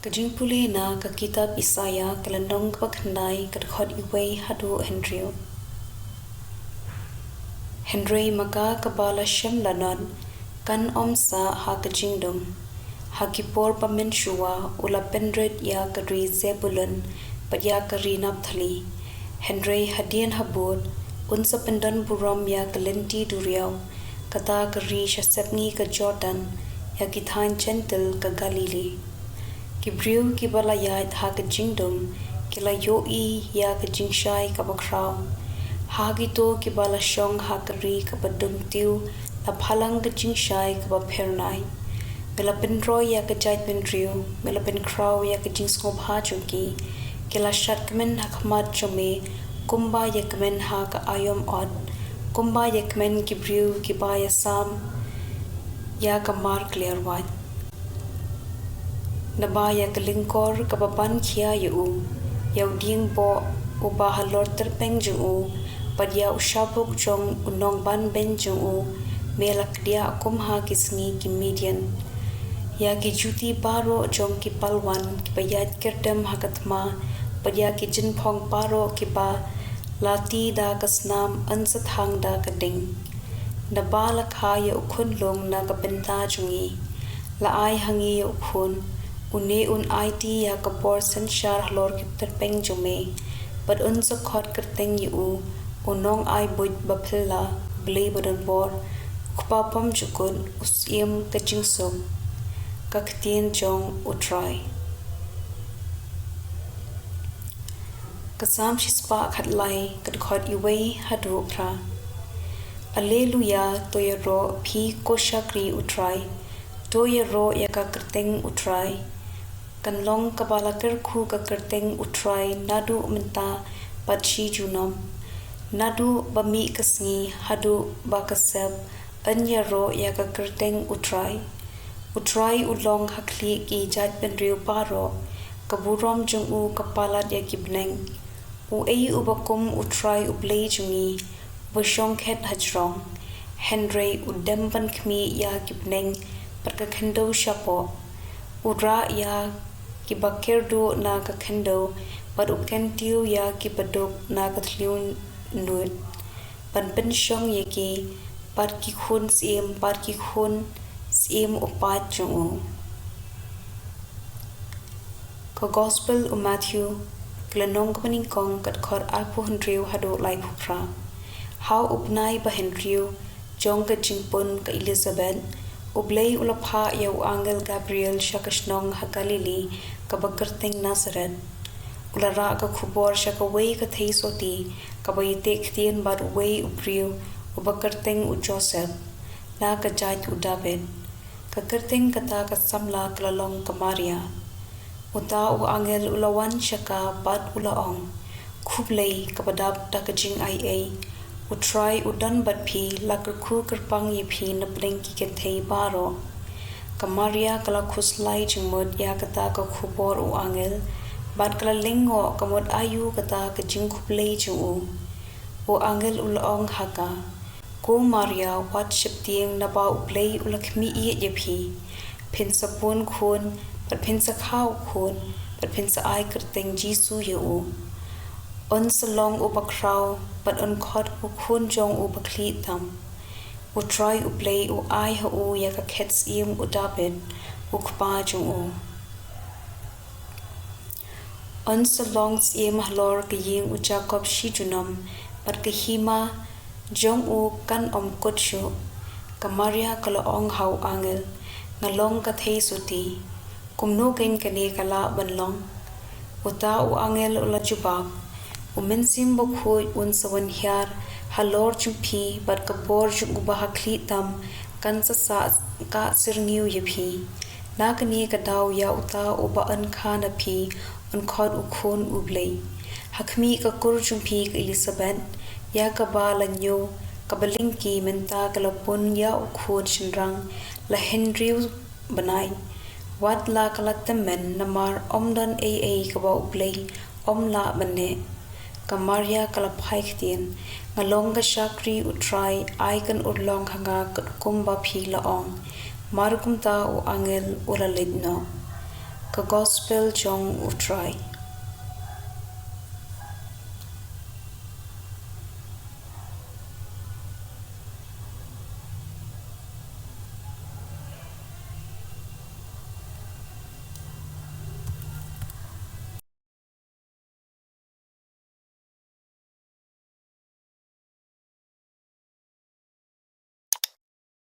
Jingpule na ka kitab Isaya kalandong kapaghanay kadkhod iway hadu Henryo. Henry maka kabala siyam lanon kan omsa ha kajingdom. Hakipor pamenshua ula pendred ya kari Zebulun pat ya kari Naphtali. Henry hadian habud unsa pendan buram ya kalenti duriyaw kata kari sngi ka Jordan ya kithan gentle ka Galilee. Kibriu kibalayat ha ka jingdom kila yoi ya ka jingshay ka bakhraw. Hagito kibala syong ha kari ka padumtiu la phalang ka jingshay ka phernai. Mela penroy ya ka jait penriu, mela penkraw ya ka jingsngop ha chunki. Kila shadkmen ha khamat chome, kumba ya kmen ha ka ayom od. Kumba ya kmen kibriu kiba ya sam ya ka mar clearwat. Naba ya kelingkor kababan kia yu yau ding bo uba halor terpeng ju pad ya ushabuk jong unong ban ben ju melak dia akum ha kisngi ki median ya ki juti paro jong ki palwan ki payat kerdem hakatma pad ya ki jinphong paro ki ba lati da kasnam ansat hang da kading naba lakha ya ukhun long na kapenta jungi la ai hangi ya ukhun une un IT ya kapor sanshar halor ki terpeng jume but un sa khot kerteng yu unong ai buj ba phylla blei badan bor kpa pam jukun usim ka jingsum ka ktien jong U Trai kasam shispa khatlai kad khot iway hadu pra alleluia toyero phi koshakri U Trai toyero ya ka kerteng U Trai kanlong kabala kerkhu ka kerteng U Trai nadu menta patshi junom nadu bami kasngi hadu bakasab anya ro ya ka kerteng U Trai ulong hakli ki jat penriu paro kaburom jung u kapalat ya kibneng u ei ubakum U Trai U Blei jungi bashong khet hajrong Henry udemban khmi ya kibneng perkakhendo shapo ura ya kibakerdo na kakhendo par ukentiu ya kibadok na kathliun nuit pan penshong ye ki par ki khun sim upat jung ko gospel u Matthew klanong kaning kong kat khor alpu Henryo hado lai phupra how upnai ba Henryo jong ka jingpun ka Elizabeth U Blei U Kpa ya angel Gabriel shakashnong ha Galilee ka bakerteng Nazareth ulara ka khubor shakaway ka Theisoti ka bayite ktien bar way u priu u bakerteng U Joseph la ka jait U David ka kerteng kata ka samla klalong ka Maria uta u angel ulawan shaka bat ulaong khublei ka badab ta ka jing ai U Trai udan bat phi lakerkhu kerpang ye phi napling ki kethei baro ka Maria kala khuslai jingmod ya kata ka khubor u angel bat kala lingo kamod ayu kata ka jingkhublei ju u angel ulong haka ko Maria wat shiptieng naba U Blei U Lakhmi ye phi phin sapun khun pat phin sakhaw khun pat phin sa ai kerteng Jisu yu on salong u bakhraw pat on khot u khun jong u bakhli tam U Trai U Blei U ai ha u ya ka khets im U David U Kpa jong u on salong im halor ka ying U Jacob shi junam pat ka hima jong u kan om kotshu ka Maria kala ong hau angel ngalong ka Theisoti kumno ken kane kala banlong uta u angel ula jubak umensim bokhu un sawan hyar halor chumphi bar kabor jung bahakli tam kan sa ka sirngiu yepi nakani ka daw ya uta uba an khana phi un khod u khun U Blei hakmi ka kur chumphi ka Elizabeth ya ka ba lanyo ka balingki menta kalapun ya u khod shinrang la Henry banai wat la kala temen namar omdan ai ka ba U Blei omla bane ka Maria kala phai ktien ngalong ka shakri U Trai icon urlong hanga kumba phi la ong markum ta u angel ula lidno ka gospel jong u Trai.